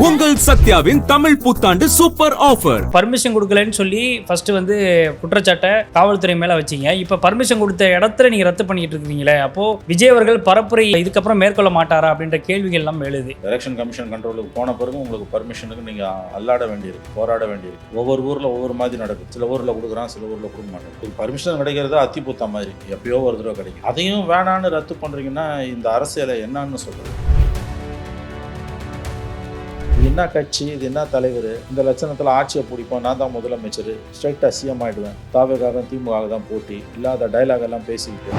உங்கள் சத்யாவின் தமிழ் புத்தாண்டு super offer. Permission கொடுக்கலன்னு சொல்லி ஃபர்ஸ்ட் வந்து குற்றச்சாட்டை காவல்துறை மேல வச்சீங்க. இப்ப பர்மிஷன் கொடுத்த இடத்துல நீங்க ரத்து பண்ணிட்டு இருக்கீங்களே, அப்போ விஜய் அவர்கள் பரப்புரை இதுக்கப்புறம் மேற்கொள்ள மாட்டாரா அப்படின்ற கேள்விகள் எல்லாம் எழுது. எலெக்ஷன் கமிஷன் கண்ட்ரோலுக்கு போன பிறகு உங்களுக்கு பர்மிஷனுக்கு நீங்க அல்லாட வேண்டியிருக்கு, போராட வேண்டியிருக்கு. ஒவ்வொரு ஊர்ல ஒவ்வொரு மாதிரி நடக்குது. சில ஊர்ல கொடுக்குறான், சில ஊர்ல கொடுக்க மாட்டேன். பர்மிஷன் கிடைக்கிறது அத்தி பூத்தா மாதிரி எப்பயோ ஒரு தடவை கிடைக்கும். அதையும் வேணான்னு ரத்து பண்றீங்கன்னா இந்த அரசியலை என்னன்னு சொல்றது? என்ன கட்சி, இது என்ன தலைவர், இந்த லட்சணத்தில் ஆட்சியை பிடிப்போம், நான் தான் முதலமைச்சர், ஸ்ட்ரைட்டாக சிஎம் ஆகிடுவேன், தாவேக்காக திமுக தான் போட்டி, இல்லாத டைலாக் எல்லாம் பேசிக்கிட்டு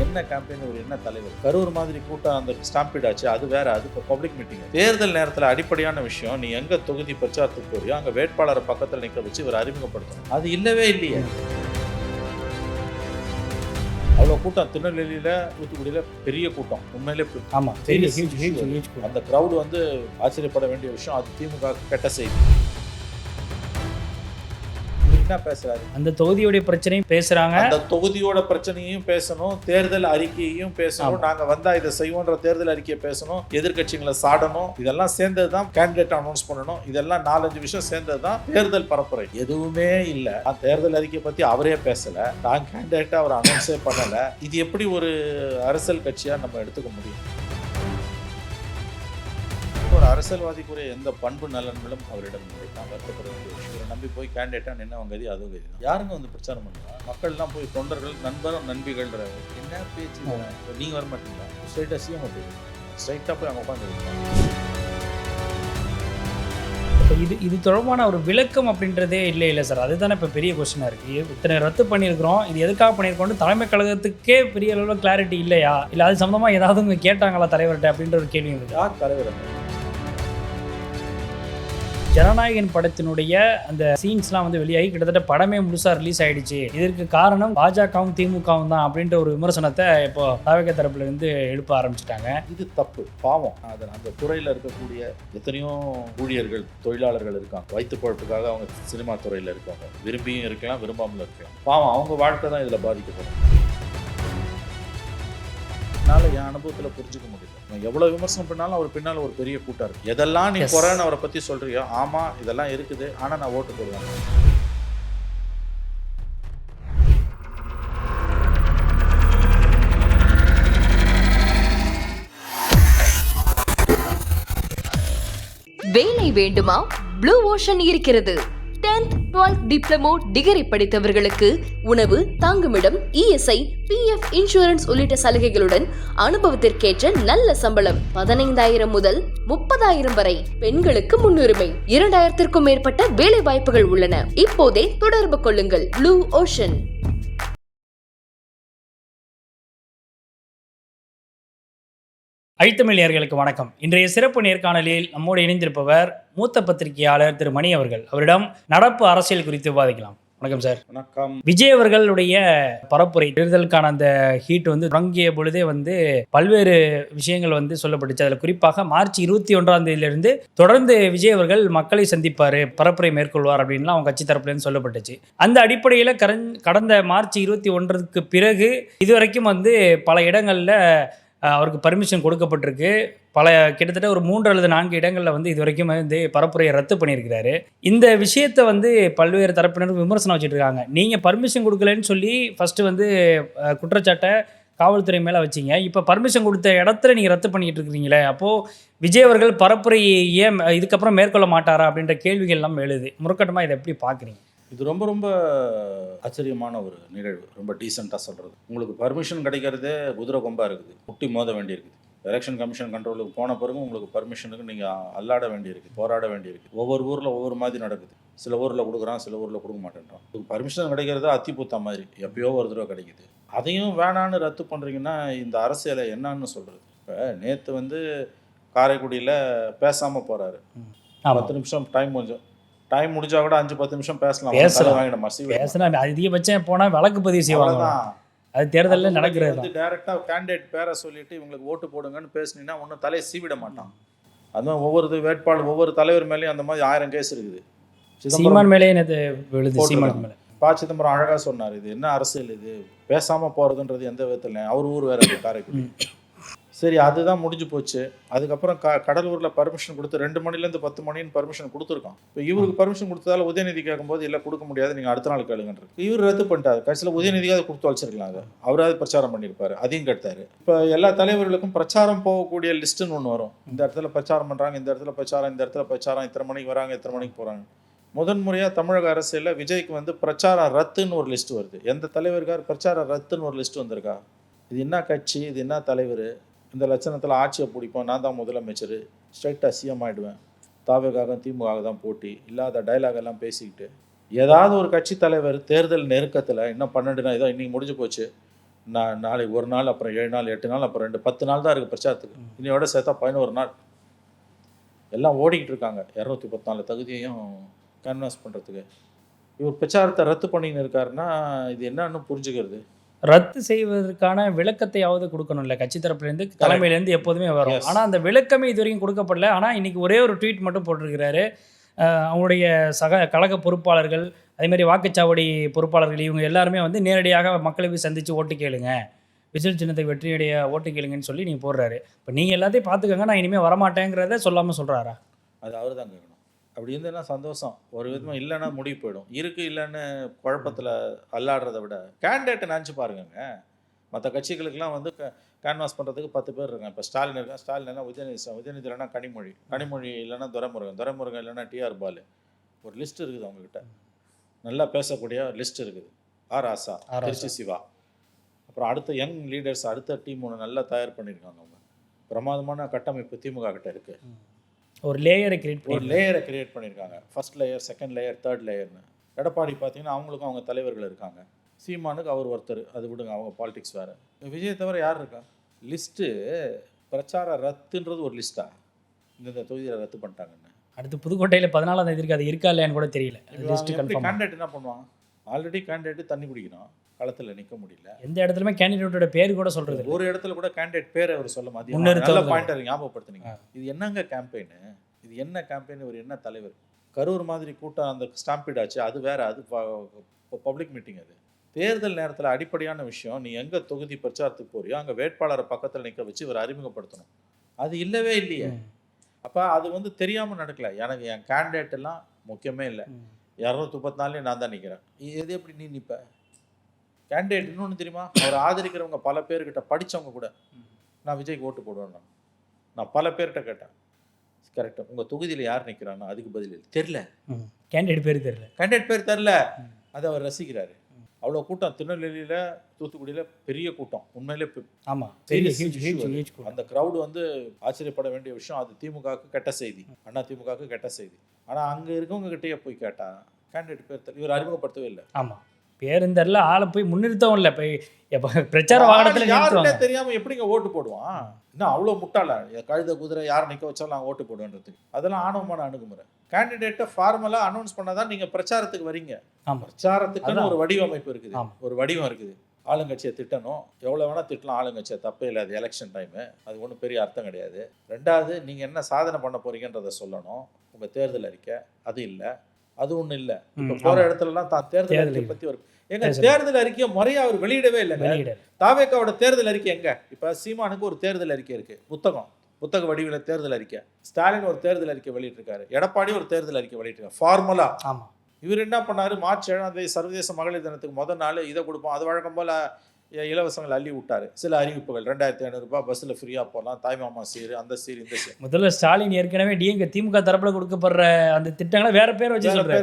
என்ன கேம்பெயின், ஒரு என்ன தலைவர்? கரூர் மாதிரி கூட்டம் அந்த ஸ்டாம்பீட் ஆச்சு, அது வேற, அது இப்போ பப்ளிக் மீட்டிங். தேர்தல் நேரத்தில் அடிப்படையான விஷயம், நீ எங்கே தொகுதி பிரச்சாரத்துக்கு போறியோ அங்கே வேட்பாளரை பக்கத்தில் நிற்க வச்சு இவர் அறிமுகப்படுத்தணும். அது இல்லவே இல்லையே. அவ்வளோ கூட்டம் திருநெல்வேலியில், தூத்துக்குடியில் பெரிய கூட்டம், உண்மையிலே ஆமாம், அந்த க்ரௌடு வந்து ஆச்சரியப்பட வேண்டிய விஷயம். அது திமுக கெட்ட செய்தி. என்ன பேசுறாரு? அந்த தொகுதியோடைய பிரச்சனையும் பேசுறாங்க, அந்த தொகுதியோட பிரச்சனையும் பேசணும், தேர்தல் அறிக்கையையும் பேசணும், நாங்க வந்தா இதை செய்வோன்ற தேர்தல் அறிக்கையை பேசணும், எதிர்கட்சிகளை சாடணும், இதெல்லாம் சேர்ந்தது தான் கேண்டிடேட் அனௌன்ஸ் பண்ணணும். இதெல்லாம் 4-5 விஷயம் சேர்ந்தது தான் தேர்தல் பரப்புரை. எதுவுமே இல்லை. தேர்தல் அறிக்கையை பத்தி அவரே பேசல, நான் கேண்டிடேட்டை அவர் அனௌன்ஸே பண்ணல. இது எப்படி ஒரு அரசியல் கட்சியா நம்ம எடுத்துக்க முடியும்? ஒரு அரசியல்வாதிக்குரிய எந்த பண்பு நலன்களும் அவரிடம் இல்லை. நான் வருத்தப்பட வேண்டிய விஷயம். இவரை நம்பி போய் கேண்டிடேட்டா நின்று அவங்க கதி அதுவும் கதி தான். யாருங்க வந்து பிரச்சாரம் பண்ணுவா? மக்கள்லாம் போய் தொண்டர்கள், நண்பரும் நண்பிகள்ன்ற என்ன பேச்சு? நீங்க வர மாட்டீங்களா? ஸ்ட்ரைட்டா சிஎம் போயிருக்கீங்க, ஸ்ட்ரைட்டா போய் அவங்க உட்காந்துருக்காங்க. இது தொடர்பான ஒரு விளக்கம் அப்படின்றதே இல்லை சார். அதுதானே இப்போ பெரிய கொஸ்டினாக இருக்குது. இத்தனை ரத்து பண்ணியிருக்கிறோம், இது எதுக்காக பண்ணியிருக்கோம், தலைமை கழகத்துக்கே பெரிய அளவில் கிளாரிட்டி இல்லையா, இல்லை அது சம்மந்தமாக ஏதாவது இங்கே கேட்டாங்களா தலைவர்கிட்ட அப்படின்ற ஒரு கேள்வி இருக்குது. யார் தலைவர்? ஜனநாயகன் படத்தினுடைய அந்த சீன்ஸ்லாம் வந்து வெளியாகி கிட்டத்தட்ட படமே முழுசாக ரிலீஸ் ஆகிடுச்சு. இதற்கு காரணம் பாஜகவும் திமுகவும் தான் அப்படின்ற ஒரு விமர்சனத்தை இப்போ தாவேகா தரப்புல இருந்து எழுப்ப ஆரம்பிச்சிட்டாங்க. இது தப்பு, பாவம். அந்த துறையில் இருக்கக்கூடிய எத்தனையோ ஊழியர்கள், தொழிலாளர்கள் இருக்காங்க. வயிற்று பொழப்புக்காக அவங்க சினிமா துறையில் இருக்காங்க. விரும்பியும் இருக்கலாம், விரும்பாமல் இருக்கலாம். பாவம், அவங்க வாழ்க்கை தான் இதில் பாதிக்கப்படும். என்னால் என் அனுபவத்தில் புரிஞ்சுக்க முடியல. எவ்வளோ விமர்சனம் பண்ணாலும் அவர் பின்னால் ஒரு பெரிய கூட்டம் இருக்கு. எதெல்லாம் நீ குறைன்னு அவரை பற்றி சொல்றியோ, ஆமாம் இதெல்லாம் இருக்குது, ஆனால் நான் ஓட்டு போடுவேன். வேலை வேண்டுமா? ப்ளூ ஓஷன் இருக்கிறது. 10th 12th டிப்ளமோ டிகிரி படித்தவர்களுக்கு உணவு, தங்குமிடம், இஎஸ்ஐ, பிஎஃப், இன்சூரன்ஸ் உள்ளிட்ட சலுகைகளுடன் அனுபவத்திற்கேற்ற நல்ல சம்பளம் 15,000 முதல் 30,000 வரை. பெண்களுக்கு முன்னுரிமை. 2,000க்கும் மேற்பட்ட வேலை வாய்ப்புகள் உள்ளன. இப்போதே தொடர்பு கொள்ளுங்கள். Blue ocean. ஐத்தமிழியர்களுக்கு வணக்கம். இன்றைய சிறப்பு நேர்காணலில் நம்மோடு இணைந்திருப்பவர் மூத்த பத்திரிகையாளர் திரு மணி அவர்கள். அவரிடம் நடப்பு அரசியல் குறித்து விவாதிக்கலாம். வணக்கம் சார். வணக்கம். விஜய் அவர்களுடைய பரப்புரை, தேர்தலுக்கான அந்த ஹீட் வந்து தொடங்கிய பொழுதே வந்து பல்வேறு விஷயங்கள் வந்து சொல்லப்பட்டுச்சு. அதில் குறிப்பாக மார்ச் 21ஆம் தேதியிலிருந்து தொடர்ந்து விஜய் அவர்கள் மக்களை சந்திப்பார், பரப்புரை மேற்கொள்வார் அப்படின்லாம் அவங்க கட்சி தரப்புலேருந்து சொல்லப்பட்டுச்சு. அந்த அடிப்படையில் கடந்த மார்ச் 21க்கு பிறகு இதுவரைக்கும் வந்து பல இடங்களில் அவருக்கு பர்மிஷன் கொடுக்கப்பட்டிருக்கு. கிட்டத்தட்ட ஒரு 3 அல்லது 4 இடங்களில் வந்து இது வரைக்கும் வந்து பரப்புரையை ரத்து பண்ணியிருக்கிறாரு. இந்த விஷயத்தை வந்து பல்வேறு தரப்பினரும் விமர்சனம் வச்சுட்டு இருக்காங்க. நீங்கள் பர்மிஷன் கொடுக்கலன்னு சொல்லி ஃபஸ்ட்டு வந்து குற்றச்சாட்டை காவல்துறை மேலே வச்சிங்க. இப்போ பர்மிஷன் கொடுத்த இடத்துல நீங்கள் ரத்து பண்ணிக்கிட்டு இருக்கிறீங்களே, அப்போது விஜய் அவர்கள் பரப்புரை ஏன் இதுக்கப்புறம் மேற்கொள்ள மாட்டாரா அப்படின்ற கேள்விகள் எல்லாம் எழுது. முறுக்கட்டமாக இதை எப்படி பார்க்குறீங்க? இது ரொம்ப ரொம்ப ஆச்சரியமான ஒரு நிகழ்வு. ரொம்ப டீசெண்டாக சொல்கிறது. உங்களுக்கு பர்மிஷன் கிடைக்கிறதே குதிரை கொம்பாக இருக்குது, முட்டி மோத வேண்டியிருக்குது. எலெக்ஷன் கமிஷன் கண்ட்ரோலுக்கு போன பிறகு உங்களுக்கு பர்மிஷனுக்கு நீங்கள் அல்லாட வேண்டியிருக்கு, போராட வேண்டியிருக்கு. ஒவ்வொரு ஊரில் ஒவ்வொரு மாதிரி நடக்குது. சில ஊரில் கொடுக்குறான், சில ஊரில் கொடுக்க மாட்டேன்றான். பர்மிஷன் கிடைக்கிறது அத்தி பூத்தா மாதிரி எப்பயோ ஒரு தடவை கிடைக்குது. அதையும் வேணான்னு ரத்து பண்ணுறீங்கன்னா இந்த அரசியலை என்னன்னு சொல்கிறது? இப்போ நேற்று வந்து காரைக்குடியில் பேசாமல் போகிறாரு. 10 நிமிஷம் டைம் முடிஞ்சா கூட 5-10 நிமிஷம் பேசலாம். அதிகபட்சம் போனால் வழக்கு பதிவு செய்வாங்க. அது தேர்தலில் நடக்கிறது. டைரக்டா கேண்டிடேட் பேரை சொல்லிட்டு இவங்களுக்கு ஓட்டு போடுங்கன்னு பேசினீங்கன்னா ஒன்றும் தலையை சீவிட மாட்டான். அதுவும் ஒவ்வொரு வேட்பாளர், ஒவ்வொரு தலைவர் மேலேயும் அந்த மாதிரி 1000 கேஸ் இருக்குது. சீமான் மேலே விழுது. சீமான் மேலே ப. சிதம்பரம் அழகாக சொன்னார், இது என்ன அரசியல், இது பேசாமல் போகிறதுன்றது எந்த விதத்தில், அவர் ஊர் வேறு காரைக்குடி. சரி, அதுதான் முடிஞ்சு போச்சு. அதுக்கப்புறம் கடலூரில் பர்மிஷன் கொடுத்து 2 மணிலேருந்து 10 மணின்னு பர்மிஷன் கொடுத்துருக்கோம். இப்போ இவருக்கு பர்மிஷன் கொடுத்ததால உதயநிதி கேட்கும்போது இல்லை கொடுக்க முடியாது, நீங்கள் அடுத்த நாள் கேளுங்கன்றது. இவர் ரத்து பண்ணிட்டார். கடைசியில் உதயநிதியாவது கொடுத்து வச்சிருக்கலாம், அதை அவராது பிரச்சாரம் பண்ணியிருப்பார், அதையும் கெடுத்தாரு. இப்போ எல்லா தலைவர்களுக்கும் பிரச்சாரம் போகக்கூடிய லிஸ்ட்டுன்னு ஒன்று வரும். இந்த இடத்துல பிரச்சாரம் பண்ணுறாங்க, இந்த இடத்துல பிரச்சாரம், இந்த இடத்துல பிரச்சாரம், இத்தனை மணிக்கு வராங்க, இத்தனை மணிக்கு போகிறாங்க. முதன்முறையாக தமிழக அரசியலில் விஜய்க்கு வந்து பிரச்சாரம் ரத்துன்னு ஒரு லிஸ்ட்டு வருது. எந்த தலைவருக்கார் பிரச்சாரம் ரத்துன்னு ஒரு லிஸ்ட்டு வந்திருக்கா? இது என்ன கட்சி, இது என்ன தலைவர், இந்த லட்சணத்தில் ஆட்சியை பிடிப்போம், நான் தான் முதலமைச்சர், ஸ்ட்ரைட்டாக சிஎம் ஆகிடுவேன், தாவேக்காக திமுக தான் போட்டி, இல்லாத டைலாக் எல்லாம் பேசிக்கிட்டு ஏதாவது ஒரு கட்சி தலைவர் தேர்தல் நெருக்கத்தில் இன்னும் 12 நாள், இதோ இன்றைக்கி முடிஞ்சு போச்சு, நாளைக்கு 1 நாள், அப்புறம் 7 நாள், 8 நாள், அப்புறம் 10 நாள் தான் இருக்குது பிரச்சாரத்துக்கு, இன்னையோட சேர்த்தா 11 நாள் எல்லாம் ஓடிக்கிட்டு இருக்காங்க 214 தகுதியையும் கேன்வாஸ் பண்ணுறதுக்கு. இவர் பிரச்சாரத்தை ரத்து பண்ணின்னு இருக்காருன்னா இது என்னன்னு புரிஞ்சுக்கிறது. ரத்து செய்வதற்கான விளக்கத்தையாவது கொடுக்கணும்ல கட்சி தரப்புலேருந்து, தலைமையிலேருந்து எப்போதுமே வரும். ஆனால் அந்த விளக்கமே இது வரைக்கும் கொடுக்கப்படல. ஆனால் இன்றைக்கி ஒரே ஒரு ட்வீட் மட்டும் போட்டிருக்கிறாரு. அவங்களுடைய கழக பொறுப்பாளர்கள், அதேமாதிரி வாக்குச்சாவடி பொறுப்பாளர்கள், இவங்க எல்லாருமே வந்து நேரடியாக மக்களை போய் சந்தித்து ஓட்டு கேளுங்க, விசில் சின்னத்தை வெற்றியுடைய ஓட்டு கேளுங்கன்னு சொல்லி நீங்கள் போடுறாரு. இப்போ நீங்கள் எல்லாத்தையும் பார்த்துக்கோங்க, நான் இனிமேல் வரமாட்டேங்கிறத சொல்லாமல் சொல்கிறாரா? அது அவர் தான் கேட்கணும். அப்படி இருந்ததுன்னா சந்தோஷம். ஒரு விதமாக இல்லைன்னா முடிவு போயிடும். இருக்குது இல்லைன்னு குழப்பத்தில் அல்லாடுறத விட கேண்டிடேட்டை நினச்சி பாருங்கங்க. மற்ற கட்சிகளுக்கெல்லாம் வந்து கேன்வாஸ் பண்ணுறதுக்கு 10 பேர் இருக்காங்க. இப்போ ஸ்டாலின் இருக்கான், ஸ்டாலின் இல்லைனா உதயநிதி இல்லைனா கனிமொழி இல்லைனா துரைமுருகன் இல்லைனா டிஆர் பாலு. ஒரு லிஸ்ட் இருக்குது அவங்கக்கிட்ட, நல்லா பேசக்கூடிய லிஸ்ட் இருக்குது. ஆசா, திருச்சி சிவா, அப்புறம் அடுத்த யங் லீடர்ஸ், அடுத்த டீம் ஒன்று நல்லா தயார் பண்ணியிருக்காங்க. அவங்க பிரமாதமான கட்டமைப்பு திமுக கிட்ட இருக்குது. ஒரு லேயரை கிரியேட் பண்ணியிருக்காங்க. First layer, second layer, third லேயர்னு. எடப்பாடி பார்த்தீங்கன்னா அவங்களுக்கும் அவங்க தலைவர்கள் இருக்காங்க. சீமானுக்கு அவர் ஒருத்தர், அது விடுங்க, அவங்க பாலிடிக்ஸ் வேறு. விஜய் தவிர யார் இருக்கா? லிஸ்ட்டு பிரச்சார ரத்துன்றது ஒரு லிஸ்ட்டா? இந்த தொகுதியில் ரத்து பண்ணிட்டாங்கன்னு அடுத்து புதுக்கோட்டையில் 14ஆம் தேதி அது இருக்கா இல்லையான்னு கூட தெரியல. கேண்டிடேட் என்ன பண்ணுவான்? ஆல்ரெடி கேண்டிடேட் தண்ணி குடிக்கணும், களத்தில் நிற்க முடியல. எந்த இடத்துலையுமே கேண்டிடேட்டோட பேர் கூட சொல்கிறது, ஒரு இடத்துல கூட கேண்டிடேட் பேரை அவர் சொல்ல மாட்டேன். நல்ல பாயிண்ட் ஞாபகப்படுத்துனீங்க. இது என்னங்க கேம்பெயின், இது என்ன கேம்பெயின், ஒரு என்ன தலைவர்? கரூர் மாதிரி கூட்டம் அந்த ஸ்டாம்பீட் ஆச்சு, அது வேற, அது பப்ளிக் மீட்டிங். அது தேர்தல் நேரத்தில் அடிப்படையான விஷயம். நீ எங்கே தொகுதி பிரச்சாரத்துக்கு போறியோ அங்கே வேட்பாளரை பக்கத்தில் நிற்க வச்சு இவர் அறிமுகப்படுத்தணும். அது இல்லவே இல்லையே. அப்போ அது வந்து தெரியாமல் நடக்கல. எனக்கு என் கேண்டிடேட் எல்லாம் முக்கியமே இல்லை, 234 நான் தான் நிற்கிறேன். எது எப்படி நீ நிற்ப? கேண்டிடேட் இன்னொன்று தெரியுமா, அவர் ஆதரிக்கிறவங்க பல பேர்கிட்ட, படித்தவங்க கூட, நான் விஜய்க்கு ஓட்டு போடுவேன். நான் பல பேர்கிட்ட கேட்டேன், கரெக்டாக உங்கள் தொகுதியில் யார் நிற்கிறான்னா அதுக்கு பதில் தெரில, கேண்டிடேட் பேர் தெரில. அதை அவர் ரசிக்கிறாரு. அவ்வளோ கூட்டம் திருநெல்வேலியில், தூத்துக்குடியில் பெரிய கூட்டம், உண்மையிலே. ஆமாம், அந்த க்ரௌடு வந்து ஆச்சரியப்பட வேண்டிய விஷயம். அது திமுகவுக்கு கெட்ட செய்தி, அண்ணா திமுகவுக்கு கெட்ட செய்தி. ஆனால் அங்கே இருக்கவங்க கிட்டேயே போய் கேட்டால் கேண்டிடேட் பேர் தெரியல. இவர் அறிமுகப்படுத்தவே இல்லை. ஆமாம், பேருந்தரில் ஆளை போய் முன்னிறுத்தவும் இல்லை. போய் பிரச்சார வாகனத்தில் யாருமே தெரியாமல் எப்படிங்க ஓட்டு போடுவான்? இன்னும் அவ்வளோ முட்டாள கழுத குதிரை யார் நிற்க வச்சாலும் நான் ஓட்டு போடுவேன்றதுக்கு. அதெல்லாம் ஆணவமான அணுகுமுறை. கேண்டிடேட்டை ஃபார்மலாக அனௌன்ஸ் பண்ணாதான் நீங்கள் பிரச்சாரத்துக்கு வரீங்க. பிரச்சாரத்துக்குன்னு ஒரு வடிவமைப்பு இருக்குது, ஒரு வடிவம் இருக்குது. ஆளுங்கட்சியை திட்டணும், எவ்வளோ வேணால் திட்டலாம் ஆளுங்கட்சியை, தப்பே இல்லை. அது எலெக்ஷன் டைமு, அது ஒன்றும் பெரிய அர்த்தம் கிடையாது. ரெண்டாவது, நீங்கள் என்ன சாதனை பண்ண போகிறீங்கன்றதை சொல்லணும். உங்கள் தேர்தல் அறிக்கை அது இல்லை, அது ஒன்றும் இல்லை. இப்போ போகிற இடத்துலலாம் தான் தேர்தல் அறிக்கை பற்றி ஒரு எங்க தேர்தல் அறிக்கையை முறையாக அவர் வெளியிடவே இல்லை. தாவேக்காவோட தேர்தல் அறிக்கை எங்க? இப்போ சீமானுக்கு ஒரு தேர்தல் அறிக்கை இருக்குது, புத்தக வடிவில் தேர்தல் அறிக்கை. ஸ்டாலின் ஒரு தேர்தல் அறிக்கை வெளியிட்டிருக்காரு, எடப்பாடி ஒரு தேர்தல் அறிக்கை வெளியிட்டிருக்காரு ஃபார்மலா. இவர் என்ன பண்ணாரு, மார்ச் 7ஆம் தேதி சர்வதேச மகளிர் தினத்துக்கு முதல் நாள் இதை கொடுப்போம், அது வழக்கம் போல் இலவசங்கள் அள்ளி விட்டாரு. சில அறிவிப்புகள், 2500 ரூபாய் பஸ்ஸில் ஃப்ரீயாக போகலாம், தாய்மாமா சீர், அந்த சீர், இந்த சீர். முதல்ல ஸ்டாலின் ஏற்கனவே திமுக தரப்பில் கொடுக்கப்படுற அந்த திட்டங்களை வேற பேரை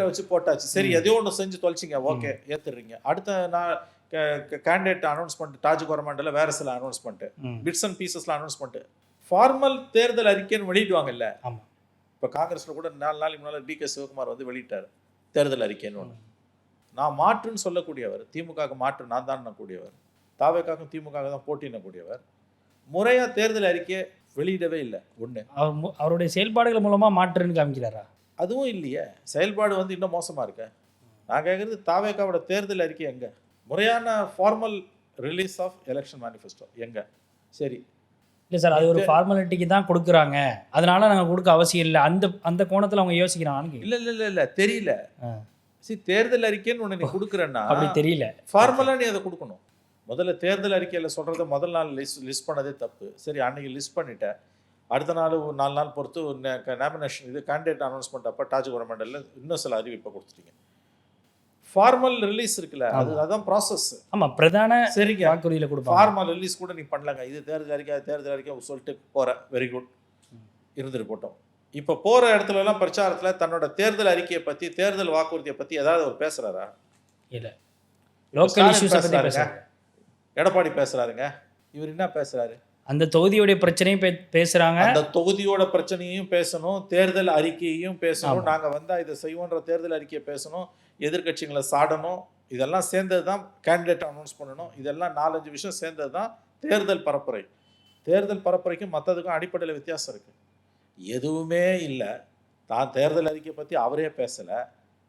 வச்சு போட்டாச்சு. சரி, எதையோ ஒன்று செஞ்சு தொலைச்சிங்க, ஓகே, ஏற்றுறீங்க. அடுத்த நான் கேண்டிடேட் அனௌன்ஸ்மெண்ட், டாஜ் கவர்மெண்ட்டில் வேறு சில அனௌன்ஸ்மெண்ட்டு, பிட்ஸ் அண்ட் பீசஸில் அனௌன்ஸ்மெண்ட்டு, ஃபார்மல் தேர்தல் அறிக்கைன்னு வெளியிடுவாங்கல்ல. ஆமாம், இப்போ காங்கிரஸில் கூட 4 நாளைக்கு முன்னால் DK சிவகுமார் வந்து வெளியிட்டார் தேர்தல் அறிக்கைன்னு ஒன்று. நான் மாற்றுன்னு சொல்லக்கூடியவர், திமுக மாற்று நான் தான் கூடியவர், தாவேக்காக்கும் திமுக தான் போட்டினக்கூடியவர். முறையாக தேர்தல் அறிக்கையை வெளியிடவே இல்லை. ஒன்று, அவருடைய செயல்பாடுகள் மூலமாக மாற்றுன்னு காமிக்கிறாரா? அதுவும் இல்லையே. செயல்பாடு வந்து இன்னும் மோசமாக இருக்க. நான் கேட்குறது, தாவேக்காவோட தேர்தல் அறிக்கை எங்கே? முறையான formal release of election manifesto எங்கே? சரி, இல்லை சார், அது ஒரு ஃபார்மாலிட்டிக்கு தான் கொடுக்குறாங்க, அதனால நாங்கள் கொடுக்க அவசியம் இல்லை, அந்த கோணத்தில் அவங்க யோசிக்கிறாங்க. இல்லை தெரியல. தேர்தல் அறிக்கைன்னு ஒன்று நீ கொடுக்குறேன்னா அப்படி தெரியல. ஃபார்மலாக நீ அதை கொடுக்கணும். முதல்ல தேர்தல் அறிக்கையில் சொல்கிறத முதல் நாள் லிஸ்ட் பண்ணதே தப்பு. சரி, அன்றைக்கி லிஸ்ட் பண்ணிட்டேன், அடுத்த நாள் ஒரு 4 நாள் பொறுத்து நாமினேஷன் இது கேண்டிடேட் அனௌன்ஸ்மெண்ட் அப்போ டாஜ் கவர்மெண்டில் இன்னும் சில அறிவிப்பை கொடுத்துட்டீங்க. ஃபார்மல் ரிலீஸ் இருக்குல்ல, அதுதான் ப்ராசஸ். ஆமாம், பிரதான சரிங்க, வாக்குறுதியில் கொடுப்பாங்க. ஃபார்மல் ரிலீஸ் கூட நீ பண்ணலங்க. இது தேர்தல் அறிக்கை சொல்லிட்டு போகிற, வெரி குட், இருந்துட்டு போட்டோம். இப்போ போகிற இடத்துலலாம் பிரச்சாரத்தில் தன்னோட தேர்தல் அறிக்கையை பற்றி, தேர்தல் வாக்குறுதியை பற்றி ஏதாவது அவர் பேசுகிறாரா? இல்லை. லோக்கல் இஷ்யூஸை பற்றி பேசுகிறாங்க. எடப்பாடி பேசுகிறாருங்க. இவர் என்ன பேசுகிறாரு? அந்த தொகுதியோடைய பிரச்சனையும் பேசுகிறாங்க. அந்த தொகுதியோட பிரச்சனையும் பேசணும், தேர்தல் அறிக்கையையும் பேசணும், நாங்கள் வந்தால் இதை செய்வோன்ற தேர்தல் அறிக்கையை பேசணும், எதிர்கட்சிகளை சாடணும், இதெல்லாம் சேர்ந்தது தான் கேண்டிடேட் அனௌன்ஸ் பண்ணணும். இதெல்லாம் 4-5 விஷயம் சேர்ந்தது தான் தேர்தல் பரப்புரை. தேர்தல் பரப்புரைக்கும் மற்றதுக்கும் அடிப்படையில் வித்தியாசம் இருக்குது. எதுவுமே இல்லை. தான் தேர்தல் அறிக்கை பற்றி அவரே பேசலை,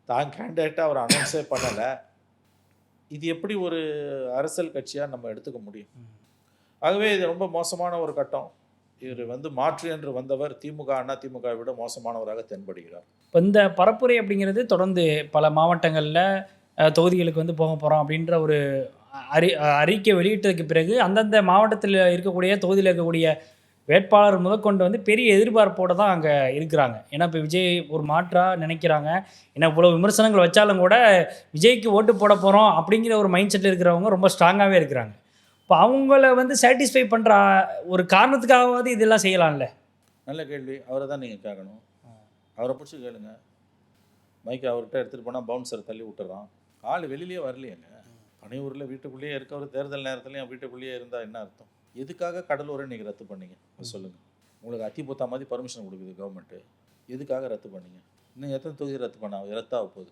தான் கேண்டிடேட்டாக அவர் அனௌன்ஸே பண்ணலை. இது எப்படி ஒரு அரசியல் கட்சியாக நம்ம எடுத்துக்க முடியும்? ஆகவே இது ரொம்ப மோசமான ஒரு கட்டம். இவர் மாற்று என்று வந்தவர் திமுக அண்ணா திமுகவை விட மோசமானவராக தென்படுகிறார். இப்போ இந்த பரப்புரை அப்படிங்கிறது தொடர்ந்து பல மாவட்டங்களில் தொகுதிகளுக்கு போக போகிறோம் அப்படின்ற ஒரு அறிக்கை வெளியிட்டதுக்கு பிறகு அந்தந்த மாவட்டத்தில் இருக்கக்கூடிய தொகுதியில் இருக்கக்கூடிய வேட்பாளர் முதற்கொண்டு பெரிய எதிர்பார்ப்போடு தான் அங்கே இருக்கிறாங்க. ஏன்னா இப்போ விஜய் ஒரு மாற்றாக நினைக்கிறாங்க. ஏன்னா இவ்வளோ விமர்சனங்கள் வச்சாலும் கூட விஜய்க்கு ஓட்டு போட போகிறோம் அப்படிங்கிற ஒரு மைண்ட் செட்டில் இருக்கிறவங்க ரொம்ப ஸ்ட்ராங்காகவே இருக்கிறாங்க. இப்போ அவங்கள சாட்டிஸ்ஃபை பண்ணுற ஒரு காரணத்துக்காகவாது இதெல்லாம் செய்யலாம்ல. நல்ல கேள்வி. அவரை தான் நீங்கள் கேட்கணும். அவரை பிடிச்சி கேளுங்க. மைக்கை அவர்கிட்ட எடுத்துகிட்டு போனால் பவுன்சரை தள்ளி விட்டுறான். ஆள் வெளியிலேயே வரலையேங்க. பனையூரில் வீட்டுக்குள்ளேயே இருக்கவர் தேர்தல் நேரத்துலையும் வீட்டுக்குள்ளேயே இருந்தால் என்ன அர்த்தம்? எதுக்காக கடலூரை நீங்கள் ரத்து பண்ணீங்க சொல்லுங்கள்? உங்களுக்கு அத்திபூத்தா மாதிரி பர்மிஷன் கொடுக்குது கவர்மெண்ட்டு, எதுக்காக ரத்து பண்ணீங்க? இன்னும் எத்தனை தொகுதி ரத்தாக போகுது?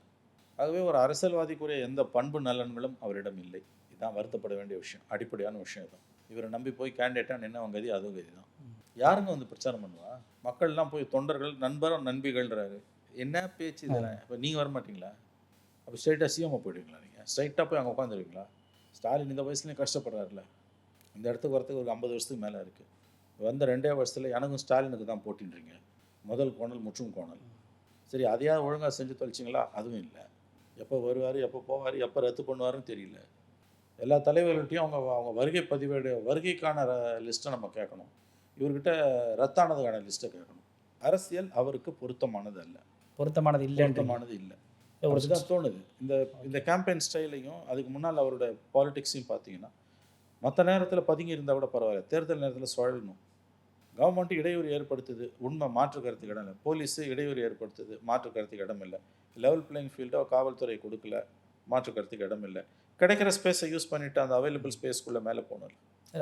ஆகவே ஒரு அரசியல்வாதிக்குரிய எந்த பண்பு நலன்களும் அவரிடம் இல்லை. இதுதான் வருத்தப்பட வேண்டிய விஷயம், அடிப்படையான விஷயம் தான். இவரை நம்பி போய் கேண்டிடேட்டாக நின்று அவங்க கதி அதுவும் கதி தான். யாருங்க பிரச்சாரம் பண்ணுவா? மக்கள்லாம் போய் தொண்டர்கள் நண்பிகள்ன்றாரு. என்ன பேச்சு இதெல்லாம்? இப்போ நீங்கள் வரமாட்டிங்களா? அப்போ ஸ்ட்ரைட்டாக சிஎம்ஐ போயிடுவீங்களா? நீங்கள் ஸ்ட்ரைட்டாக போய் அங்கே உட்காந்துருவீங்களா? ஸ்டாலின் இந்த வயசுலேயும் கஷ்டப்படுறாருல. இந்த இடத்துக்கு வரத்துக்கு ஒரு 50 வருஷத்துக்கு மேலே இருக்குது. வந்த 2 வருஷத்தில் எனக்கும் ஸ்டாலினுக்கு தான் போட்டின்றீங்க. முதல் கோணல் முற்றும் கோணல். சரி, அதையாவது ஒழுங்காக செஞ்சு தொலைச்சிங்களா? அதுவும் இல்லை. எப்போ வருவார், எப்போ போவார், எப்போ ரத்து பண்ணுவாருன்னு தெரியல. எல்லா தலைவர்கள்ட்டையும் அவங்க வருகைக்கான லிஸ்ட்டை நம்ம கேட்கணும். இவர்கிட்ட ரத்தானதுக்கான லிஸ்ட்டை கேட்கணும். அரசியல் அவருக்கு பொருத்தமானது அல்ல, பொருத்தமானது இல்லை. ஒரு தான் தோணுது. இந்த கேம்பெயின் ஸ்டைலையும் அதுக்கு முன்னால் அவரோட பாலிடிக்ஸையும் பார்த்தீங்கன்னா, மற்ற நேரத்தில் பதுங்கி இருந்தால் கூட பரவாயில்ல, தேர்தல் நேரத்தில் சுழலணும். கவர்மெண்ட்டு இடையூறு ஏற்படுத்துது, உண்மை, மாற்று கருத்துக்கு இடம் இல்லை. போலீஸு இடையூறு ஏற்படுத்துது, மாற்று கருத்துக்கு இடம் இல்லை. லெவல் பிளேயிங் ஃபீல்டோ காவல்துறை கொடுக்கல, மாற்று கருத்துக்கு இடம் இல்லை. கிடைக்கிற ஸ்பேஸை யூஸ் பண்ணிவிட்டு அந்த அவைலபிள் ஸ்பேஸ்க்குள்ளே மேலே போகணும்.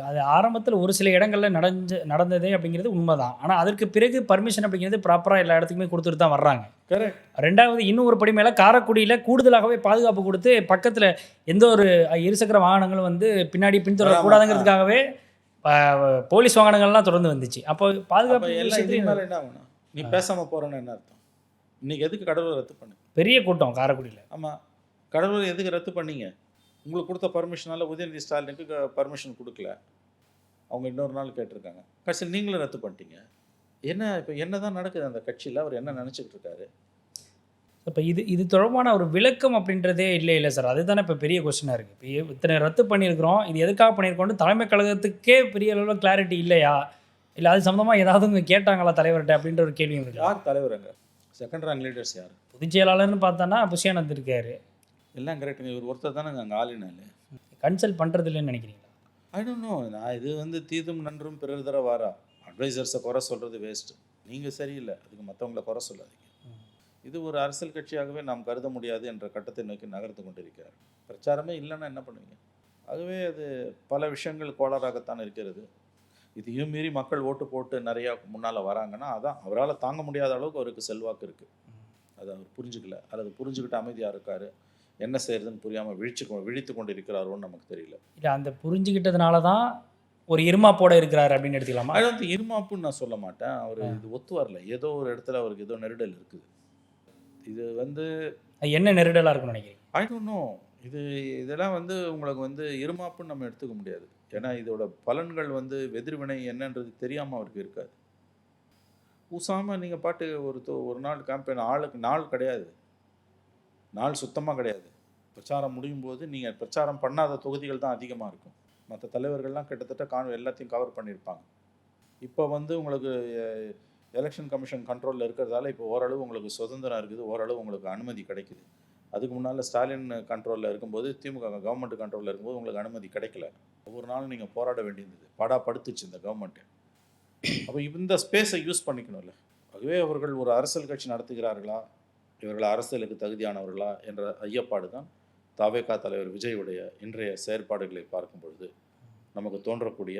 அது ஆரம்பத்தில் ஒரு சில இடங்களில் நடந்ததே அப்படிங்கிறது உண்மைதான். ஆனால் அதற்கு பிறகு பர்மிஷன் அப்படிங்கிறது ப்ராப்பராக எல்லா இடத்துக்குமே கொடுத்துட்டு தான் வர்றாங்க. கரெக்ட். ரெண்டாவது, இன்னும் ஒரு படி மேலே காரைக்குடியில் கூடுதலாகவே பாதுகாப்பு கொடுத்து பக்கத்தில் எந்த ஒரு இருசக்கர வாகனங்களும் பின்னாடி பின்தொடரக்கூடாதுங்கிறதுக்காகவே போலீஸ் வாகனங்கள்லாம் தொடர்ந்து வந்துச்சு. அப்போ பாதுகாப்பு எல்லாம் என்ன ஆகணும்? நீ பேசாமல் போகிறேன்னு என்ன அர்த்தம்? இன்றைக்கி எதுக்கு கடலூர் ரத்து பண்ணு? பெரிய கூட்டம் காரைக்குடியில். ஆமாம், கடலூர் எதுக்கு ரத்து பண்ணீங்க? உங்களுக்கு கொடுத்த பர்மிஷனால் உதயநிதி ஸ்டாலினுக்கு பர்மிஷன் கொடுக்கல, அவங்க இன்னொரு நாள் கேட்டிருக்காங்க. கடைசியில் நீங்களும் ரத்து பண்ணிட்டீங்க. இப்போ என்ன தான் நடக்குது அந்த கட்சியில்? அவர் என்ன நினச்சிக்கிட்டு இருக்காரு? இப்போ இது தொடர்பான ஒரு விளக்கம் அப்படின்றதே இல்லை சார். அதுதானே இப்போ பெரிய கொஸ்டினாக இருக்குது. இப்போ இத்தனை ரத்து பண்ணியிருக்கிறோம், இது எதுக்காக பண்ணியிருக்கோம்? தலைமை கழகத்துக்கே பெரிய அளவில் கிளாரிட்டி இல்லையா? இல்லை அது சம்மந்தமாக ஏதாவது இங்கே கேட்டாங்களா தலைவர்கிட்ட அப்படின்ற ஒரு கேள்வி இருக்குது. யார் தலைவருங்க? செகண்ட் ரேங்க் லீடர்ஸ் யார்? பொதுச் செயலாளர்னு பார்த்தோன்னா புஷியானந்த் இருக்கார். எல்லாம் கரெக்டுங்க. இவர் ஒருத்தர் தானே அங்கே ஆளினால கன்சல்ட் பண்ணுறது இல்லைன்னு நினைக்கிறீங்களா? I don't know. நான் இது தீதும் நன்றும் பிறர் தர வாரா. அட்வைசர்ஸை குறை சொல்கிறது வேஸ்ட்டு. நீங்கள் சரியில்லை, அதுக்கு மற்றவங்கள குறை சொல்லாதீங்க. இது ஒரு அரசியல் கட்சியாகவே நாம் கருத முடியாது என்ற கட்டத்தை நோக்கி நகர்த்து கொண்டிருக்கிறார். பிரச்சாரமே இல்லைன்னா என்ன பண்ணுவீங்க? ஆகவே அது பல விஷயங்கள் கோளாறாகத்தான் இருக்கிறது. இதையும் மீறி மக்கள் ஓட்டு போட்டு நிறையா முன்னால் வராங்கன்னா அதான் அவரால் தாங்க முடியாத அளவுக்கு அவருக்கு செல்வாக்கு இருக்குது. அதை அவர் புரிஞ்சுக்கல, அல்லது புரிஞ்சுக்கிட்டு அமைதியாக இருக்கார். என்ன செய்யறதுன்னு புரியாமல் விழித்து கொண்டு இருக்கிறாரோன்னு நமக்கு தெரியல. இல்லை, அந்த புரிஞ்சுக்கிட்டதுனால தான் ஒரு இருமாப்போட இருக்கிறார் அப்படின்னு எடுத்துக்கலாமா? அது இருமாப்புன்னு நான் சொல்ல மாட்டேன். அவர் இது ஒத்து வரல. ஏதோ ஒரு இடத்துல அவருக்கு ஏதோ நெருடல் இருக்குது. இது என்ன நெருடலாக இருக்குன்னு நினைக்கிறீங்க? I don't know. இதெல்லாம் உங்களுக்கு இருமாப்புன்னு நம்ம எடுத்துக்க முடியாது. ஏன்னா இதோட பலன்கள் எதிர்வினை என்னன்றது தெரியாமல் அவருக்கு இருக்காது. பூசாமல் நீங்கள் பாட்டு ஒரு நாள் கேம்பெயின், ஆளுக்கு நாள் கிடையாது, நாள் சுத்தமாக கிடையாது. பிரச்சாரம் முடியும் போது நீங்கள் பிரச்சாரம் பண்ணாத தொகுதிகள் தான் அதிகமாக இருக்கும். மற்ற தலைவர்கள்லாம் கிட்டத்தட்ட எல்லாத்தையும் கவர் பண்ணியிருப்பாங்க. இப்போ வந்து உங்களுக்கு எலெக்ஷன் கமிஷன் கண்ட்ரோலில் இருக்கிறதால இப்போ ஓரளவு உங்களுக்கு சுதந்திரம் இருக்குது, ஓரளவு உங்களுக்கு அனுமதி கிடைக்குது. அதுக்கு முன்னால் ஸ்டாலின் கண்ட்ரோலில் இருக்கும்போது, திமுக கவர்மெண்ட் கண்ட்ரோலில் இருக்கும்போது உங்களுக்கு அனுமதி கிடைக்கல. ஒவ்வொரு நாளும் நீங்கள் போராட வேண்டியிருந்தது, படுத்துச்சு இந்த கவர்மெண்ட்டு. அப்போ இந்த ஸ்பேஸை யூஸ் பண்ணிக்கணும்ல. ஆகவே அவர்கள் ஒரு அரசியல் கட்சி நடத்துகிறார்களா, இவர்கள் அரசியலுக்கு தகுதியானவர்களா என்ற ஐயப்பாடு தான் தவேகா தலைவர் விஜயுடைய இன்றைய செயற்பாடுகளை பார்க்கும் பொழுது நமக்கு தோன்றக்கூடிய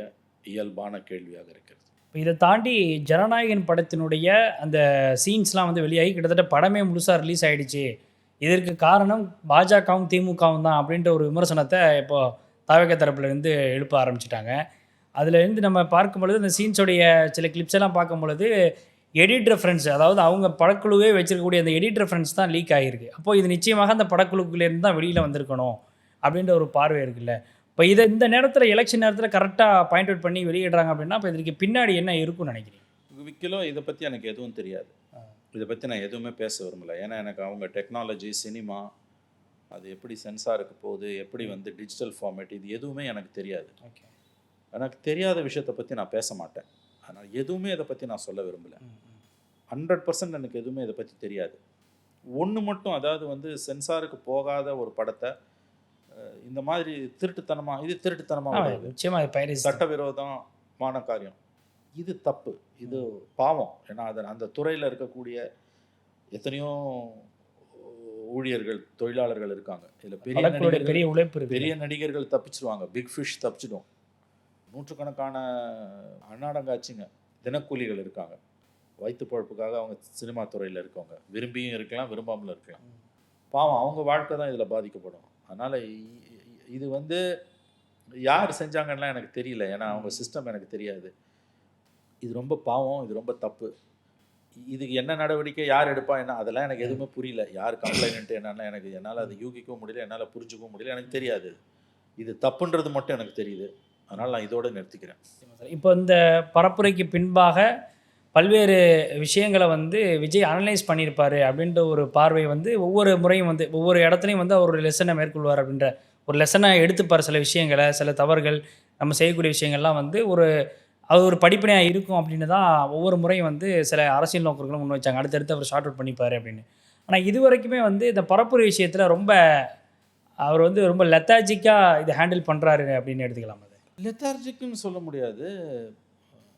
இயல்பான கேள்வியாக இருக்கிறது. இப்போ இதை தாண்டி ஜனநாயகன் படத்தினுடைய அந்த சீன்ஸ்லாம் வந்து வெளியாகி கிட்டத்தட்ட படமே முழுசாக ரிலீஸ் ஆகிடுச்சு, இதற்கு காரணம் பாஜகவும் திமுகவும் தான் அப்படின்ற ஒரு விமர்சனத்தை இப்போது தவேகா தரப்புலேருந்து எழுப்ப ஆரம்பிச்சிட்டாங்க. அதுலேருந்து நம்ம பார்க்கும் பொழுது இந்த சீன்ஸோடைய சில கிளிப்ஸ் எல்லாம் பார்க்கும் பொழுது எடிட் ரெஃபரன்ஸ், அதாவது அவங்க படக்குழுவே வச்சிருக்கக்கூடிய அந்த எடிட் ரெஃபரன்ஸ் தான் லீக் ஆகிருக்கு. அப்போது இது நிச்சயமாக அந்த படக்குழுக்குள்ளேருந்து தான் வெளியில் வந்திருக்கணும் அப்படின்ற ஒரு பார்வை இருக்குல்ல. இப்போ இதை இந்த நேரத்தில் எலெக்ஷன் நேரத்தில் கரெக்டாக பாயிண்ட் அவுட் பண்ணி வெளியிடுறாங்க அப்படின்னா இப்போ இதுக்கு பின்னாடி என்ன இருக்குன்னு நினைக்கிறீங்க? விக்கிலோ இதை பற்றி எனக்கு எதுவும் தெரியாது. இதை பற்றி நான் எதுவுமே பேச விரும்பலை. ஏன்னா எனக்கு அவங்க டெக்னாலஜி, சினிமா, அது எப்படி சென்சாருக்கு போகுது, எப்படி வந்து டிஜிட்டல் ஃபார்மேட், இது எதுவுமே எனக்கு தெரியாது. ஓகே, எனக்கு தெரியாத விஷயத்தை பற்றி நான் பேச மாட்டேன். அதனால் எதுவுமே இதை பற்றி நான் சொல்ல விரும்பலை. 100% எனக்கு எதுவுமே இதை பற்றி தெரியாது. ஒன்று மட்டும், அதாவது வந்து சென்சாருக்கு போகாத ஒரு படத்தை இந்த மாதிரி திருட்டுத்தனமாக, இது திருட்டுத்தனமாக நிச்சயமாக சட்டவிரோதமான காரியம், இது தப்பு, இது பாவம். ஏன்னா அந்த துறையில் இருக்கக்கூடிய எத்தனையோ ஊழியர்கள், தொழிலாளர்கள் இருக்காங்க. இதில் பெரிய உழைப்பு இருக்கு. பெரிய நடிகர்கள் தப்பிச்சிருவாங்க, பிக் ஃபிஷ் தப்பிச்சிடும். நூற்றுக்கணக்கான அன்னாடங்காட்சிங்க, தினக்கூலிகள் இருக்காங்க, வயிற்று பொழப்புக்காக அவங்க சினிமா துறையில் இருக்கவங்க, விரும்பியும் இருக்கலாம், விரும்பாமலும் இருக்கலாம். பாவம், அவங்க வாழ்க்கை தான் இதில் பாதிக்கப்படும். அதனால் இது வந்து யார் செஞ்சாங்கன்னா எனக்கு தெரியல, ஏன்னா அவங்க சிஸ்டம் எனக்கு தெரியாது. இது ரொம்ப பாவம், இது ரொம்ப தப்பு. இதுக்கு என்ன நடவடிக்கை யார் எடுப்பா என்ன, அதெல்லாம் எனக்கு எதுவுமே புரியல. யார் கம்ப்ளைண்ட்டு என்னன்னா என்னால் அதை யூகிக்கவும் முடியல, என்னால் புரிஞ்சுக்கவும் முடியல, எனக்கு தெரியாது. இது தப்புன்றது மட்டும் எனக்கு தெரியுது. அதனால் நான் இதோடு நிறுத்திக்கிறேன். இப்போ இந்த பரப்புரைக்கு பின்பாக பல்வேறு விஷயங்களை வந்து விஜய் அனலைஸ் பண்ணியிருப்பார் அப்படின்ற ஒரு பார்வை வந்து ஒவ்வொரு முறையும் வந்து ஒவ்வொரு இடத்துலையும் வந்து அவர் ஒரு லெசனை மேற்கொள்வார். அப்படின்ற ஒரு லெசனை எடுத்துப்பார். சில விஷயங்களை, சில தவறுகள், நம்ம செய்யக்கூடிய விஷயங்கள்லாம் வந்து அது ஒரு படிப்பினையாக இருக்கும் அப்படின்னு தான் ஒவ்வொரு முறையும் வந்து சில அரசியல் நோக்கர்களும் முன் வச்சாங்க. அடுத்தடுத்து அவர் ஷார்ட் அவுட் பண்ணிப்பார் அப்படின்னு. ஆனால் இது வரைக்குமே வந்து இந்த பரப்புரை விஷயத்தில் அவர் வந்து ரொம்ப லெத்தாஜிக்காக இதை ஹேண்டில் பண்ணுறாரு அப்படின்னு எடுத்துக்கலாம். அது லெத்தார்ஜிக்குன்னு சொல்ல முடியாது.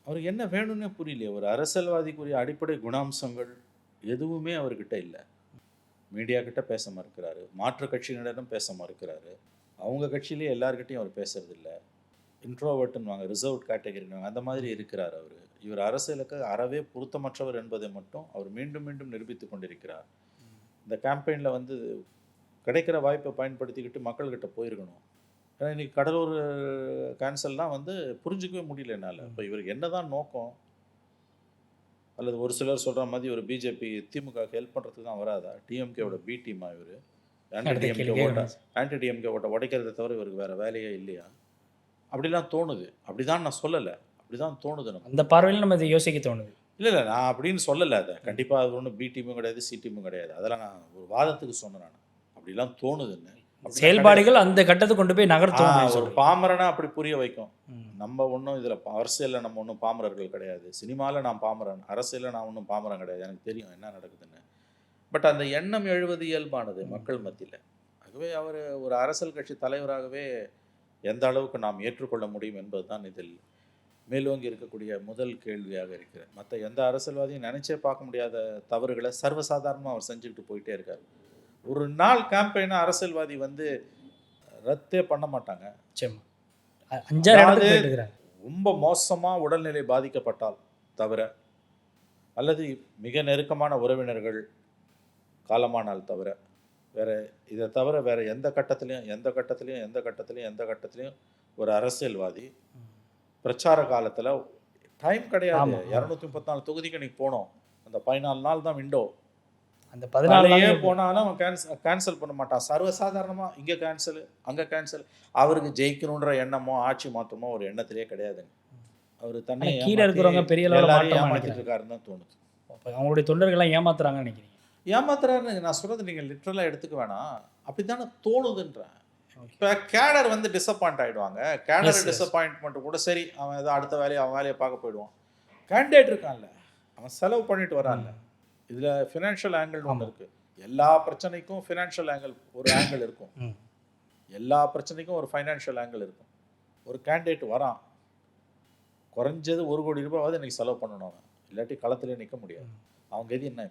அவருக்கு என்ன வேணும்னே புரியலையே. ஒரு அரசியல்வாதிக்குரிய அடிப்படை குணாம்சங்கள் எதுவுமே அவர்கிட்ட இல்லை. மீடியா கிட்ட பேச மறுக்கிறாரு, மாற்று கட்சியினரிடம் பேச மறுக்கிறாரு, அவங்க கட்சியிலேயே எல்லார்கிட்டையும் அவர் பேசுறதில்லை. இன்ட்ரோவர்ட்டுன்னு வாங்க, ரிசர்வ்ட் கேட்டகரின்னு அந்த மாதிரி இருக்கிறார் அவர். இவர் அரசியலுக்கு அறவே பொருத்தமற்றவர் என்பதை மட்டும் அவர் மீண்டும் மீண்டும் நிரூபித்து கொண்டிருக்கிறார். இந்த கேம்பெயினில் வந்து கிடைக்கிற வாய்ப்பை பயன்படுத்திக்கிட்டு மக்கள்கிட்ட போயிருக்கணும். ஏன்னா இன்றைக்கி கடலூர் கேன்சல்லாம் வந்து புரிஞ்சிக்கவே முடியல என்னால். இப்போ இவருக்கு என்ன தான் நோக்கம்? அல்லது ஒரு சிலர் சொல்கிற மாதிரி ஒரு பிஜேபி திமுக ஹெல்ப் பண்ணுறதுக்கு தான் வராதா? டிஎம்கேவோட பி டீமா இவர்? ஆன்டி டிஎம்கே ஓட்ட உடைக்கிறத தவிர இவருக்கு வேறு வேலையே இல்லையா? அப்படிலாம் தோணுது. அப்படி தான் நான் சொல்லலை, அப்படி தான் தோணுது. நம்ம அந்த பார்வையில் நம்ம இதை யோசிக்க தோணுது. இல்லை நான் அப்படின்னு சொல்லலை. அதை கண்டிப்பாக அது ஒன்றும் பி டீமும் கிடையாது, சி டீமும் கிடையாது. அதெல்லாம் நான் ஒரு வாதத்துக்கு சொன்னேன். நான் அப்படிலாம் தோணுதுன்னு. செயல்பாடுகள் அந்த கட்டத்துக்கு கொண்டு போய் நகர்த்தும். ஒரு பாமரனா அப்படி புரிய வைக்கும். நம்ம ஒன்றும் இதில் அரசியலில் நம்ம ஒன்றும் பாமரர்கள் கிடையாது. சினிமாவில் நான் பாமரன், அரசியலில் நான் ஒன்றும் பாமரன் கிடையாது. எனக்கு தெரியும் என்ன நடக்குதுன்னு. பட் அந்த எண்ணம் எழுவது இயல்பானது மக்கள் மத்தியில். ஆகவே அவர் ஒரு அரசியல் கட்சி தலைவராகவே எந்த அளவுக்கு நாம் ஏற்றுக்கொள்ள முடியும் என்பது தான் இதில் மேலோங்கி இருக்கக்கூடிய முதல் கேள்வியாக இருக்கிறது. மற்ற எந்த அரசியல்வாதியும் நினச்சே பார்க்க முடியாத தவறுகளை சர்வசாதாரணமாக அவர் செஞ்சுக்கிட்டு போயிட்டே இருக்கார். ஒரு நாள் கேம்பெயினை அரசியல்வாதி வந்து ரத்தே பண்ண மாட்டாங்க. ரொம்ப மோசமாக உடல்நிலை பாதிக்கப்பட்டால் தவிர, அல்லது மிக நெருக்கமான உறவினர்கள் காலமானால் தவிர, இதை தவிர வேறு எந்த கட்டத்திலையும் ஒரு அரசியல்வாதி பிரச்சார காலத்தில் டைம் கிடையாது. 234 தொகுதிக்கு நீ போனோம். அந்த 14 நாள் தான் விண்டோ. அந்த 14 போனாலும் அவன் கேன்சல் பண்ண மாட்டான். சர்வசாதாரணமாக இங்கே கேன்சல், அங்கே கேன்சல். அவருக்கு ஜெயிக்கணுன்ற எண்ணமோ ஆட்சி மாற்றமோ ஒரு எண்ணத்திலே கிடையாதுங்க. அவர் தன்னை கீழே இருக்கிறவங்க பெரிய ஏமாற்றிட்டு இருக்காருன்னு தான் தோணுது. அவங்களுடைய தொண்டர்கள்லாம் ஏமாத்துறாங்கன்னு நினைக்கிறீங்க? ஏமாத்துறாருன்னு நான் சொல்கிறது நீங்கள் லிட்ரலாக எடுத்துக்க வேணாம், அப்படி தானே தோணுதுன்றேன். இப்போ கேடர் வந்து டிசப்பாயிண்ட் ஆகிடுவாங்க. கேடர் டிசப்பாயின்ட்மெண்ட் கூட சரி, அவன் ஏதோ அடுத்த வேலையை அவன் வேலையை பார்க்க போயிடுவான். கேண்டிடேட் இருக்கான்ல, அவன் செலவு பண்ணிட்டு வரான்ல. இதில் ஃபினான்ஷியல் ஆங்கிள் ஒன்று இருக்குது. எல்லா பிரச்சனைக்கும் ஃபினான்ஷியல் ஆங்கிள் ஒரு ஆங்கிள் இருக்கும். எல்லா பிரச்சனைக்கும் ஒரு ஃபைனான்ஷியல் ஆங்கிள் இருக்கும். ஒரு கேண்டிடேட் வரான், குறைஞ்சது 1 கோடி ரூபாயாவது இன்றைக்கி செலவு பண்ணணும். அவன் இல்லாட்டி களத்திலே நிற்க முடியாது. அவங்க எது என்ன,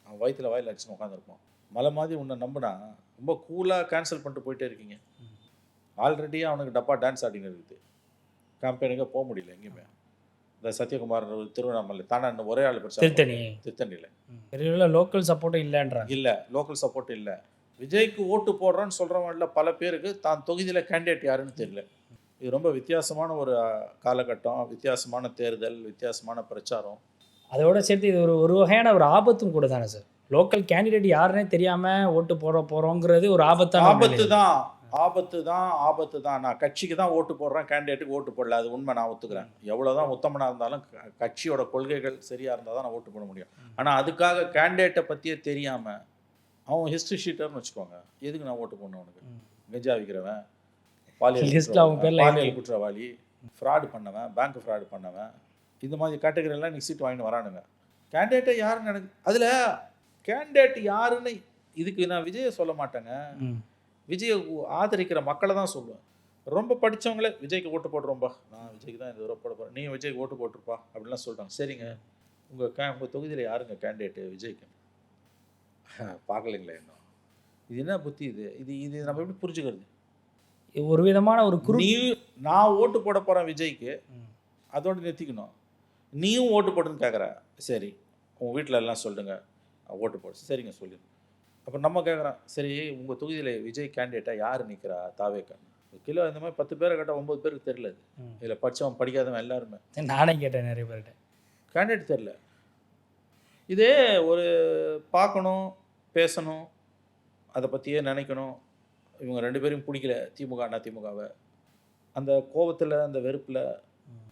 அவன் வயிற்றுல வாயில் அடிச்சுன்னு உட்காந்துருப்பான். மலை மாதிரி உன்னை நம்பினா ரொம்ப கூலாக கேன்சல் பண்ணிட்டு போயிட்டே இருக்கீங்க. ஆல்ரெடி அவனுக்கு டப்பா டான்ஸ் ஆடின்னு இருக்குது. கேம்பெயினுக்கு போக முடியல எங்கேயுமே. இந்த சத்யகுமார் திருவண்ணாமலை தானே ஒரே ஆள் பிரச்சனை திருத்தணியில் லோக்கல் சப்போர்ட்டும் இல்லைன்றாங்க. இல்லை, லோக்கல் சப்போர்ட் இல்லை. விஜய்க்கு ஓட்டு போடுறான்னு சொல்கிறவங்கள பல பேருக்கு தான் தொகுதியில் கேண்டிடேட் யாருன்னு தெரியல. இது ரொம்ப வித்தியாசமான ஒரு காலகட்டம், வித்தியாசமான தேர்தல், வித்தியாசமான பிரச்சாரம். அதோட சேர்த்து இது ஒரு வகையான ஒரு ஆபத்தும் கூட தானே சார். லோக்கல் கேண்டிடேட் யாருன்னே தெரியாமல் ஓட்டு போகிறோங்கிறது ஒரு ஆபத்து தான். நான் கட்சிக்கு தான் ஓட்டு போடுறேன், கேண்டிடேட்டுக்கு ஓட்டு போடல. அது உண்மை, நான் ஒத்துக்கிறேன். எவ்வளோதான் உத்தமனாக இருந்தாலும் கட்சியோட கொள்கைகள் சரியாக இருந்தால் தான் நான் ஓட்டு போட முடியும். ஆனால் அதுக்காக கேண்டிடேட்டை பற்றியே தெரியாமல் அவன் ஹிஸ்ட்ரி ஷீட்டர்னு வச்சுக்கோங்க. எதுக்கு நான் ஓட்டு போடணும்? அவனுக்கு கெஞ்சா விற்கிறவன், பாலியல் குற்றவாளி, ஃப்ராடு பண்ணவன், பேங்க் ஃப்ராடு பண்ணவன், இந்த மாதிரி கேட்டகரியெல்லாம் நீ சீட் வாங்கிட்டு வரானுங்க. கேண்டிடேட்டை யாருன்னு எனக்கு அதில் கேண்டிடேட் யாருன்னு இதுக்கு நான் விஜயை சொல்ல மாட்டேங்க. விஜயை ஆதரிக்கிற மக்களை தான் சொல்லுவேன். ரொம்ப படித்தவங்களே விஜய்க்கு ஓட்டு போடுறோம்பா, நான் விஜய்க்கு தான் இந்த தடவை போட போகிறேன், நீ விஜய்க்கு ஓட்டு போட்டிருப்பா அப்படின்லாம் சொல்லிட்டாங்க. சரிங்க, உங்கள் தொகுதியில் யாருங்க கேண்டிடேட்டு விஜய்க்கு? பார்க்கலைங்களே இன்னும். இது என்ன புத்தி இது? இது நம்ம எப்படி புரிஞ்சுக்கிறது? ஒரு விதமான ஒரு நான் ஓட்டு போட போகிறேன் விஜய்க்கு, அதோடு நிறுத்திக்கணும். நீயும் ஓட்டு போடுன்னு கேட்குற. சரி, உங்கள் வீட்டில் எல்லாம் சொல்லுங்க ஓட்டு போடு. சரிங்க, சொல்லிடுங்க. அப்புறம் நம்ம கேட்குறோம், சரி உங்கள் தொகுதியில் விஜய் கேண்டிடேட்டாக யார் நிற்கிறா? தாவேக்கா. கிலோ இந்த மாதிரி 10 பேரை கேட்டால் 9 பேருக்கு தெரியல. இதில் படித்தவன் படிக்காதவன் எல்லாருமே. நானே கேட்டேன், நிறைய பேர்கிட்ட கேண்டிடேட் தெரில. இதே ஒரு பார்க்கணும், பேசணும், அதை பற்றியே நினைக்கணும். இவங்க 2 பேரையும் பிடிக்கல, திமுக அண்ணா திமுகவை. அந்த கோபத்தில், அந்த வெறுப்பில்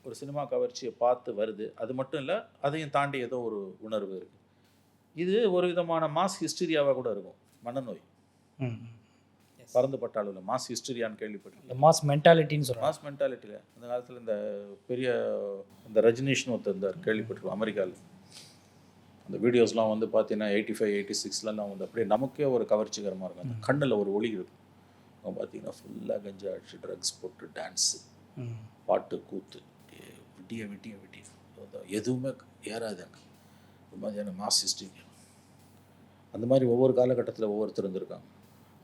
ஒரு சினிமா கவர்ச்சியை பார்த்து வருது. அது மட்டும் இல்லை, அதையும் தாண்டி ஏதோ ஒரு உணர்வு இருக்குது. இது ஒரு விதமான மாஸ் ஹிஸ்டீரியாவாக கூட இருக்கும். மனநோய் பறந்துபட்ட அளவில் மாஸ் ஹிஸ்டீரியான்னு கேள்விப்பட்டிருக்கேன். மாஸ் மென்டாலிட்டின்னு சொல்கிறேன். மாஸ் மென்டாலிட்டியில் அந்த காலத்தில் இந்த பெரிய இந்த ரஜினிஷ்னு ஒருத்தர் இருந்தார், கேள்விப்பட்டிருக்கோம். அமெரிக்காவில் அந்த வீடியோஸ்லாம் வந்து பார்த்தீங்கன்னா 85, 86லலாம் வந்து அப்படியே நமக்கே ஒரு கவர்ச்சிகரமாக இருக்கும். அந்த கண்ணில் ஒரு ஒளி இருக்கும். அவங்க பார்த்தீங்கன்னா ஃபுல்லாக கஞ்சா அடிச்சு, ட்ரக்ஸ் போட்டு, டான்ஸு, பாட்டு, கூத்து, விட்டிய எதுவுமே ஏறாதுங்க. இந்த மாதிரியான மாஸ் ஹிஸ்டரி. அந்த மாதிரி ஒவ்வொரு காலகட்டத்தில் ஒவ்வொருத்தர் இருந்திருக்காங்க.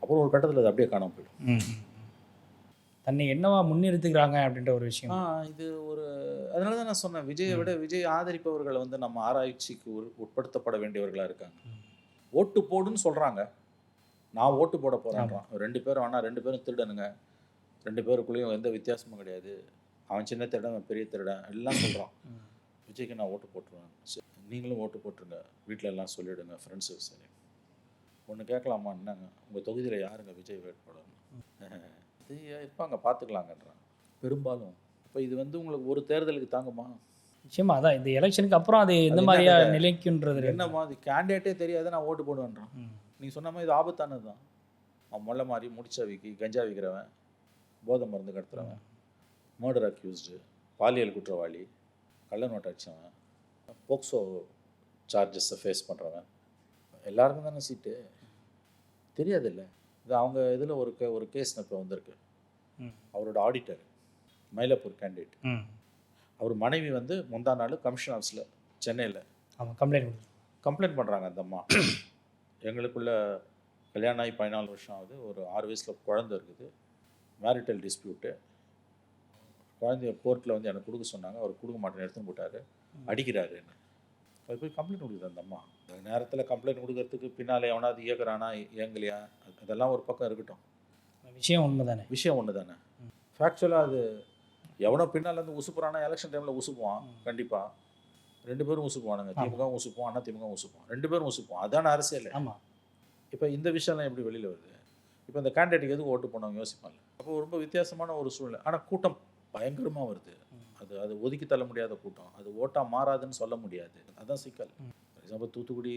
அப்புறம் ஒரு கட்டத்தில் அது அப்படியே காணாமல் போயிடும். தன்னை என்னவா முன்னிறுத்துக்கிறாங்க அப்படின்ற ஒரு விஷயம். இது ஒரு அதனால தான் நான் சொன்னேன், விஜயை விட விஜய் ஆதரிப்பவர்கள் வந்து நம்ம ஆராய்ச்சிக்கு உட்படுத்தப்பட வேண்டியவர்களாக இருக்காங்க. ஓட்டு போடுன்னு சொல்கிறாங்க, நான் ஓட்டு போட போகிறேன்றான். 2 பேரும் ஆனால் 2 பேரும் திருடனுங்க, 2 பேருக்குள்ளேயும் எந்த வித்தியாசமும் கிடையாது, அவன் சின்ன திருடன், அவன் பெரிய திருடன் எல்லாம் சொல்கிறான். விஜய்க்கு நான் ஓட்டு போட்டுருவேன். சரி, நீங்களும் ஓட்டு போட்டுருங்க, வீட்டில் எல்லாம் சொல்லிவிடுங்க, ஃப்ரெண்ட்ஸு. சரி, ஒன்று கேட்கலாமா? என்னங்க, உங்கள் தொகுதியில் யாருங்க விஜய் வேட்பாளர்? இது இருப்பாங்க, பார்த்துக்கலாங்கன்றான் பெரும்பாலும். இப்போ இது வந்து உங்களுக்கு ஒரு தேர்தலுக்கு தாங்குமா? நிச்சயமா. அதான் இந்த எலெக்ஷனுக்கு அப்புறம் அது எந்த மாதிரியா நிலைக்குன்றது என்ன மாதிரி கேண்டிடேட்டே தெரியாது, நான் ஓட்டு போடுவேன்றான். நீங்கள் சொன்ன மாதிரி இது ஆபத்தானது தான். அவன் முல்லை மாதிரி முடிச்ச கஞ்சா விற்கிறவன், போதை மருந்து கடத்துறவன், மர்டர் அக்யூஸ்டு, பாலியல் குற்றவாளி, கள்ள நோட்டு அடித்தவன், போக்சோ சார்ஜஸை ஃபேஸ் பண்ணுறவன், எல்லாருக்கும் தானே சீட்டு தெரியாதில்ல. இது அவங்க இதில் ஒரு கேஸ் இப்போ வந்திருக்கு. அவரோட ஆடிட்டர் மயிலாப்பூர் கேண்டிடேட், அவர் மனைவி வந்து முந்தா நாள் கமிஷன் ஆஃபீஸில் சென்னையில் கம்ப்ளைண்ட் பண்ணுறாங்க. அந்த அம்மா, எங்களுக்குள்ள கல்யாணம் ஆகி 14 வருஷம் ஆகுது, ஒரு 6 வயசில் குழந்தை இருக்குது, மேரிட்டல் டிஸ்பியூட்டு, குழந்தைய கோர்ட்டில் வந்து எனக்கு கொடுக்க சொன்னாங்க, அவர் கொடுக்க மாட்டேன்னு எடுத்துன்னு போட்டார், அடிக்கிறாருன்னு. அது போய் கம்ப்ளைண்ட் கொடுக்குது அந்த அம்மா. அந்த நேரத்தில் கம்ப்ளைண்ட் கொடுக்கறதுக்கு பின்னாலே எவனாவது இயக்குறானா இயங்கலையா அதெல்லாம் ஒரு பக்கம் இருக்கட்டும், விஷயம் ஒன்று தானே. ஃபேக்சுவலாக அது எவனோ பின்னால் வந்து உசுப்புறானா, எலெக்ஷன் டைமில் உசுப்புவான். கண்டிப்பாக 2 பேரும் உசுப்புவானுங்க, திமுகவும் உசுப்புவான், அண்ணா திமுகவும் உசுப்புவான், 2 பேரும் உசுப்புவான். அதான அரசியல். ஆமாம். இப்போ இந்த விஷயம்லாம் எப்படி வெளியில் வருது? இப்போ இந்த கேண்டிடேட்டுக்கு எதுக்கு ஓட்டு போனவங்க யோசிப்பாங்க. அப்போ ரொம்ப வித்தியாசமான ஒரு சூழ்நிலை. ஆனால் கூட்டம் பயங்கரமாக வருது. அது ஒதுக்கி தள்ள முடியாத கூட்டம். அது ஓட்டாக மாறாதுன்னு சொல்ல முடியாது. அதுதான் சிக்கல். எக்ஸாம்பிள் தூத்துக்குடி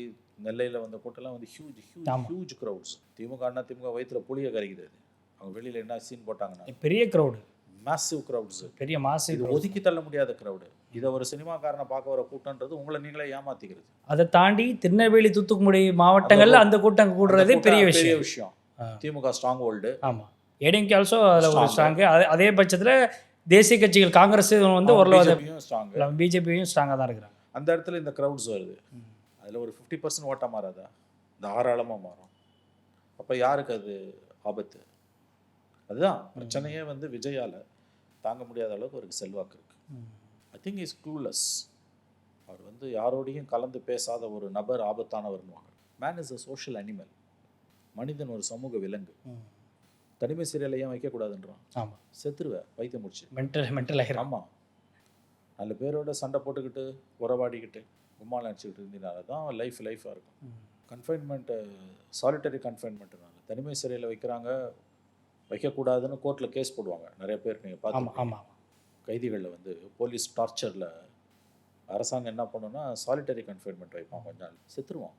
நெல்லையில் வந்த கூட்டம்லாம் வந்து ஹியூஜ் ஹியூஜ் ஆமா. Huge crowds. திமுக வயிற்றுல புளியை கரைக்குது அது. அவங்க வெளியில் என்ன சீன் போட்டாங்கன்னா பெரிய க்ரௌடு, மேசிவ் க்ரௌட்ஸு, பெரிய மாசு. இது ஒதுக்கி தள்ள முடியாத க்ரௌடு. இதை ஒரு சினிமாக்காரனை பார்க்க வர கூட்டம்ன்றது உங்களை நீங்களே ஏமாத்திக்கிறது. அதை தாண்டி திருநெல்வேலி தூத்துக்குடி மாவட்டங்கள்ல அந்த கூட்டம் கூடுறதே பெரிய விஷயம். திமுக ஸ்ட்ராங் ஹோல்டு. ஆமா, ஏடிஎம்கே ஆல்சோ அதில் ஒரு ஸ்ட்ராங்கு. அதே பட்சத்தில் தேசிய கட்சிகள் காங்கிரஸ் வந்து ஓரளவு ஸ்ட்ராங், பிஜேபியும் ஸ்ட்ராங்காக தான் இருக்கிறாங்க. அந்த இடத்துல இந்த க்ரௌட்ஸ் வருது. அதில் ஒரு 50% ஓட்டாக மாறாதா, தாராளமாக மாறும். அப்போ யாருக்கு அது ஆபத்து? அதுதான் பிரச்சனையே வந்து விஜயால் தாங்க முடியாத அளவுக்கு அவருக்கு செல்வாக்கு இருக்கு. I think is clueless. அவர் வந்து யாரோடையும் கலந்து பேசாத ஒரு நபர் ஆபத்தானவர்னுவாங்க. Man is a social animal. மனிதன் ஒரு சமூக விலங்கு. தனிமை சீரியலை ஏன் வைக்கக்கூடாதுன்றான். ஆமாம், செத்துருவேன் பைத்தியம் முடிச்சு. மென்டல் ஆகிடும். ஆமாம், 4 பேரோட சண்டை போட்டுக்கிட்டு உறவாடிக்கிட்டு கும்மால் அடிச்சுக்கிட்டு இருந்தீங்கனால தான் லைஃபாக இருக்கும். கன்ஃபைன்மெண்ட்டு, சாலிட்டரி கன்ஃபைன்மெண்ட்டுனால தனிமை சிறையில் வைக்கக்கூடாதுன்னு கோர்ட்டில் கேஸ் போடுவாங்க நிறைய பேர். நீங்கள் பார்த்து ஆமாம், கைதிகளில் வந்து போலீஸ் டார்ச்சரில் அரசாங்கம் என்ன பண்ணுன்னா சாலிட்டரி கன்ஃபைன்மெண்ட் வைப்பான், கொஞ்ச நாள் செத்துருவான்.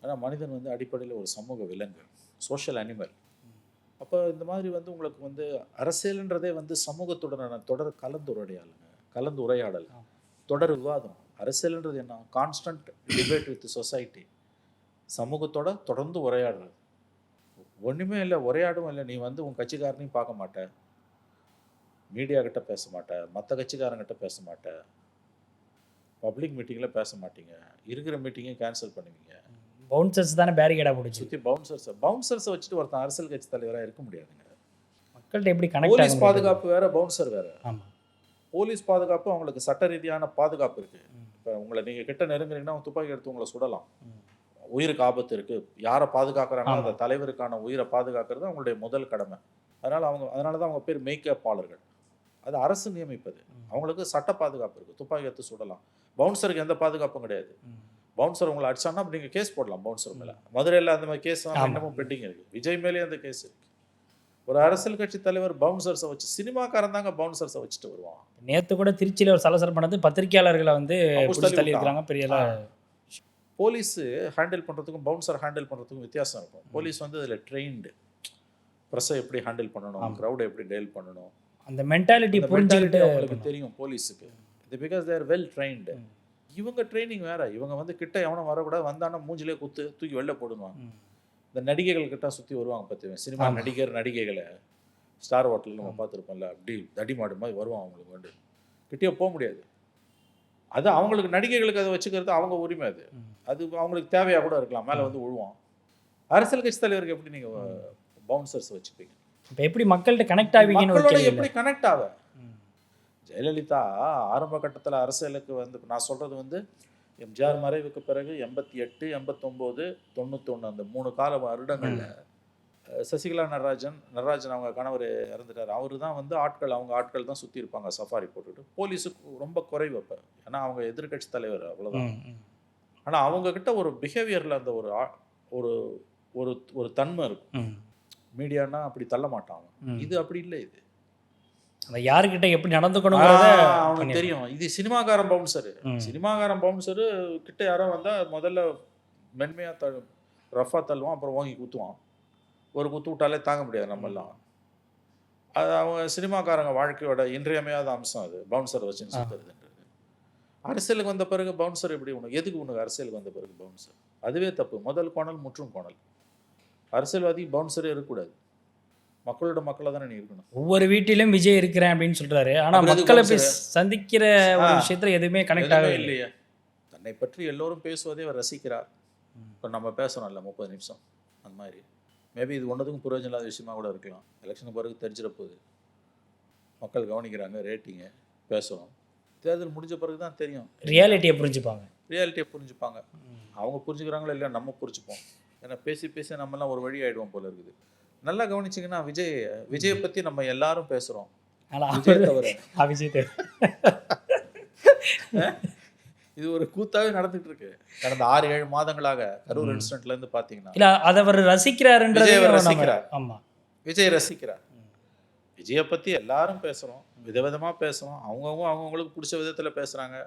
ஆனால் மனிதன் வந்து அடிப்படையில் ஒரு சமூக விலங்கு, சோஷியல் அனிமல். அப்போ இந்த மாதிரி வந்து உங்களுக்கு வந்து அரசியல்ன்றதே வந்து சமூகத்துடனான தொடர் கலந்துரையாடல், தொடர் விவாதம். அரசியல்ன்றது என்ன? Constant debate with society. சமூகத்தோட தொடர்ந்து உரையாடுறது. ஒன்றுமே இல்லை, உரையாடும் இல்லை. நீ வந்து உன் கட்சிக்காரனையும் பார்க்க மாட்ட, மீடியா கிட்ட பேச மாட்ட, மற்ற கட்சிக்காரங்கிட்ட பேச மாட்ட, பப்ளிக் மீட்டிங்கில் பேச மாட்டீங்க, இருக்கிற மீட்டிங்கையும் கேன்சல் பண்ணுவீங்க. பவுன்சர்ஸ் தானே பேரிகேடாக பிடிச்சி சுற்றி பவுன்சர்ஸை வச்சுட்டு ஒருத்தன் அரசியல் கட்சி தலைவராக இருக்க முடியாதுங்க. மக்கள்கிட்ட எப்படி கனெக்ட்? போலீஸ் பாதுகாப்பு வேற, பவுன்சர் வேற. ஆமாம், போலீஸ் பாதுகாப்பு அவங்களுக்கு சட்ட ரீதியான பாதுகாப்பு இருக்குது. இப்போ உங்களை நீங்கள் கிட்ட நெருங்குறீங்கன்னா துப்பாக்கி எடுத்து உங்களை சுடலாம். உயிருக்கு ஆபத்து இருக்குது. யாரை பாதுகாக்கிறாங்களோ அந்த தலைவருக்கான உயிரை பாதுகாக்கிறது அவங்களுடைய முதல் கடமை. அதனால தான் அவங்க பேர் மேய்க்காப்பாளர்கள். அது அரசு நியமிப்பது. அவங்களுக்கு சட்ட பாதுகாப்பு இருக்குது. துப்பாக்கி எடுத்து சுடலாம். பவுன்சருக்கு எந்த பாதுகாப்பும் கிடையாது. பவுன்சர் உங்களை அடிச்சான்னா நீங்கள் கேஸ் போடலாம் பவுன்சர் மேலே. மதுரையில் அந்த மாதிரி கேஸ் இன்னமும் பெண்டிங் இருக்குது. விஜய் மேலேயே அந்த கேஸ் இருக்குது. ஒரு அரசியல் கட்சி தலைவர் பவுன்சர்ஸை வச்சு, சினிமாக்காரன் தாங்க பவுன்சர்ஸை வச்சுட்டு வருவான். நேற்று கூட திருச்சியில் ஒரு சலசல் பண்ணது பத்திரிகையாளர்களை வந்து தள்ளியிருக்கிறாங்க. பெரிய போலீஸு ஹேண்டில் பண்ணுறதுக்கும் பவுன்சர் ஹேண்டில் பண்ணுறதுக்கும் வித்தியாசம் இருக்கும். போலீஸ் வந்து அதில் ட்ரெயின்டு. ப்ரெஸ்ஸை எப்படி ஹேண்டில் பண்ணணும், க்ரௌடை எப்படி டீல் பண்ணணும், அந்த மென்டாலிட்டி புரிஞ்சுக்கிட்டு அவங்களுக்கு தெரியும் போலீஸுக்கு. இது பிகாஸ் தேர் வெல் ட்ரெயின்டு. இவங்க ட்ரைனிங் வேற. இவங்க வந்து கிட்ட எவனும் வரக்கூடாது, வந்தானா மூஞ்சிலே குத்து தூக்கி வெளில போடுவாங்க. இந்த நடிகைகள் கிட்ட சுற்றி வருவாங்க பார்த்துவேன். சினிமா நடிகைகளை ஸ்டார் ஹோட்டலில் நம்ம பார்த்துருப்போம்ல, அப்படி தடிமாடு மாதிரி வருவான். அவங்களுக்கு வந்து கிட்டே போக முடியாது. அது அவங்களுக்கு, நடிகைகளுக்கு அதை வச்சுக்கிறது அவங்க உரிமை. அது அவங்களுக்கு தேவையாக கூட இருக்கலாம். மேலே வந்து விழுவான். அரசியல் கட்சி தலைவருக்கு எப்படி நீங்கள் பவுன்சர்ஸ் வச்சுப்பீங்க? இப்போ எப்படி மக்கள்கிட்ட கனெக்ட் ஆவீங்கன்னு எப்படி கனெக்ட் ஆக? ஜெயலலிதா ஆரம்ப கட்டத்தில் அரசியலுக்கு வந்து, நான் சொல்கிறது வந்து எம்ஜிஆர் மறைவுக்கு பிறகு 88, 89, 91 அந்த 3 கால வருடங்களில் சசிகலா நடராஜன் அவங்க கணவர் இறந்துட்டார். அவரு தான் வந்து அவங்க ஆட்கள் தான் சுற்றி இருப்பாங்க சஃபாரி போட்டுட்டு. போலீஸுக்கு ரொம்ப குறைவு அப்போ, ஏன்னா அவங்க எதிர்கட்சி தலைவர், அவ்வளோதான். ஆனால் அவங்கக்கிட்ட ஒரு பிஹேவியரில் அந்த ஒரு ஒரு ஒரு தன்மை இருக்கும். மீடியானா அப்படி தள்ள மாட்டாங்க. இது அப்படி இல்லை. இது யாருக்கிட்ட எப்படி நடந்துக்கணும் அவனுக்கு தெரியும். இது சினிமாக்காரன் பவுன்சரு கிட்ட யாரோ வந்தால் முதல்ல மென்மையாக ரஃபாக தள்ளுவான், அப்புறம் வாங்கி குத்துவான். ஒரு குத்து விட்டாலே தாங்க முடியாது நம்மெல்லாம். அது அவங்க சினிமாக்காரங்க வாழ்க்கையோட இன்றியமையாத அம்சம். அது பவுன்சரை வச்சுன்னு சுற்றுறதுன்றது. அரசியலுக்கு வந்த பிறகு பவுன்சர் எப்படி எதுக்கு உனக்கு அரசியலுக்கு வந்த பிறகு பவுன்சர்? அதுவே தப்பு. முதல் கோணல் முற்றும் கோணல். அரசியல்வாதி பவுன்சரே இருக்கக்கூடாது. மக்களோட மக்களை தானே நீ இருக்கணும். ஒவ்வொரு வீட்டிலும் விஜய் இருக்கிறேன் அப்படின்னு சொல்றாரு. ஆனால் மக்களை போய் சந்திக்கிற ஒரு விஷயத்துல எதுவுமே கனெக்ட் ஆகவே இல்லையே. தன்னை பற்றி எல்லோரும் பேசுவதே அவர் ரசிக்கிறார். இப்போ நம்ம பேசுகிறோம்ல 30 நிமிஷம், அந்த மாதிரி மேபி இது ஒன்றதுக்கும் பிரயோஜனம் இல்லாத விஷயமா கூட இருக்கலாம். எலெக்ஷனுக்கு பிறகு தெரிஞ்சிட போகுது. மக்கள் கவனிக்கிறாங்க, ரேட்டிங்கு, பேசுகிறோம். தேர்தல் முடிஞ்ச பிறகு தான் தெரியும். ரியாலிட்டியை புரிஞ்சுப்பாங்க. அவங்க புரிஞ்சுக்கிறாங்களோ இல்லையா, நம்ம புரிஞ்சுப்போம். ஏன்னா பேசி நம்மலாம் ஒரு வழி ஆகிடுவோம் போல இருக்குது. நல்லா கவனிச்சிங்கன்னா விஜயை பற்றி நம்ம எல்லாரும் பேசுகிறோம். இது ஒரு கூத்தாவே நடந்துட்டு இருக்கு கடந்த 6-7 மாதங்களாக. கரூர் இன்சிடென்ட்ல இருந்து பாத்தீங்கன்னா இல்ல, அதை அவர் ரசிக்கிறார். ஆமா, விஜய் ரசிக்கிறார். விஜயை பத்தி எல்லாரும் பேசுறோம், விதவிதமா பேசுறோம். அவங்கவுங்களுக்கு பிடிச்ச விதத்துல பேசுறாங்க.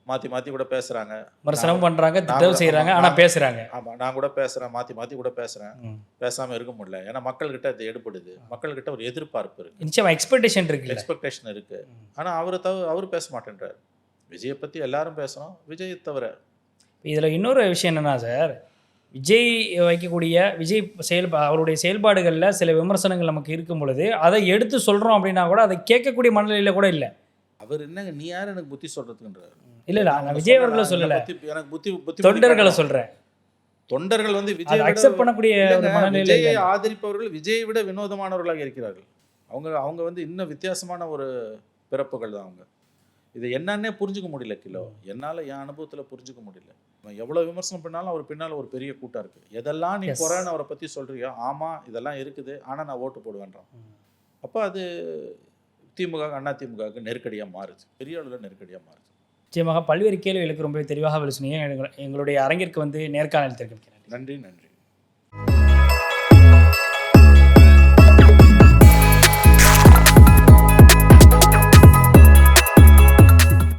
மாற்றி மாற்றி கூட பேசுகிறாங்க. விமர்சனம் பண்றாங்க, திட்டம் செய்யறாங்க, ஆனா பேசுறாங்க. ஆமாம், நான் கூட பேசுகிறேன், மாற்றி மாற்றி கூட பேசுகிறேன். பேசாமல் இருக்க முடியல. ஏன்னா மக்கள்கிட்ட அது எடுபடுது. மக்கள்கிட்ட ஒரு எதிர்பார்ப்பு இருக்குது, நிச்சயமா எக்ஸ்பெக்டேஷன் இருக்குல்ல. எக்ஸ்பெக்டேஷன் இருக்குது. ஆனால் அவர் பேச மாட்டேன்றார். விஜயை பற்றி எல்லாரும் பேசணும், விஜய் தவிர. இதுல இன்னொரு விஷயம் என்னன்னா சார், விஜய் வைக்கக்கூடிய அவருடைய செயல்பாடுகளில் சில விமர்சனங்கள் நமக்கு இருக்கும் பொழுது அதை எடுத்து சொல்றோம் அப்படின்னா கூட அதை கேட்கக்கூடிய மனநிலையில கூட இல்லை. அவர் என்னங்க, நீ யார் எனக்கு புத்தி சொல்றதுக்குன்றார். இல்ல நான் விஜய் அவர்களை சொல்லல, எனக்கு புத்தி தொண்டர்களை சொல்றேன். தொண்டர்கள் வந்து விஜய் அக்செப்ட் பண்ணக்கூடிய ஒரு மனநிலையில விஜயை ஆதரிப்பவர்கள் விஜயை விட வினோதமானவர்களாக இருக்கிறார்கள். அவங்க வந்து இன்னும் வித்தியாசமான ஒரு பிறப்புகள் தான் அவங்க. இது என்னன்னே புரிஞ்சுக்க முடியல கிலோ. என்னால் என் அனுபவத்தில் புரிஞ்சுக்க முடியல. எவ்வளோ விமர்சனம் பண்ணாலும் அவர் பின்னால் ஒரு பெரிய கூட்டம் இருக்குது. எதெல்லாம் நீ குறைன்னு அவரை பற்றி சொல்கிறியோ, ஆமாம் இதெல்லாம் இருக்குது, ஆனால் நான் ஓட்டு போடுவேன்றான். அப்போ அது திமுக அண்ணா திமுகவுக்கு நெருக்கடியாக மாறுது, பெரிய அளவில் நெருக்கடியாக மாறுது. நிச்சயமாக பல்வேறு கேள்விகளுக்கு ரொம்ப தெளிவாக சொன்னீங்க. எங்களுடைய அரங்கிற்கு வந்து நேர்காணல் தெரிவிக்கிறேன். நன்றி.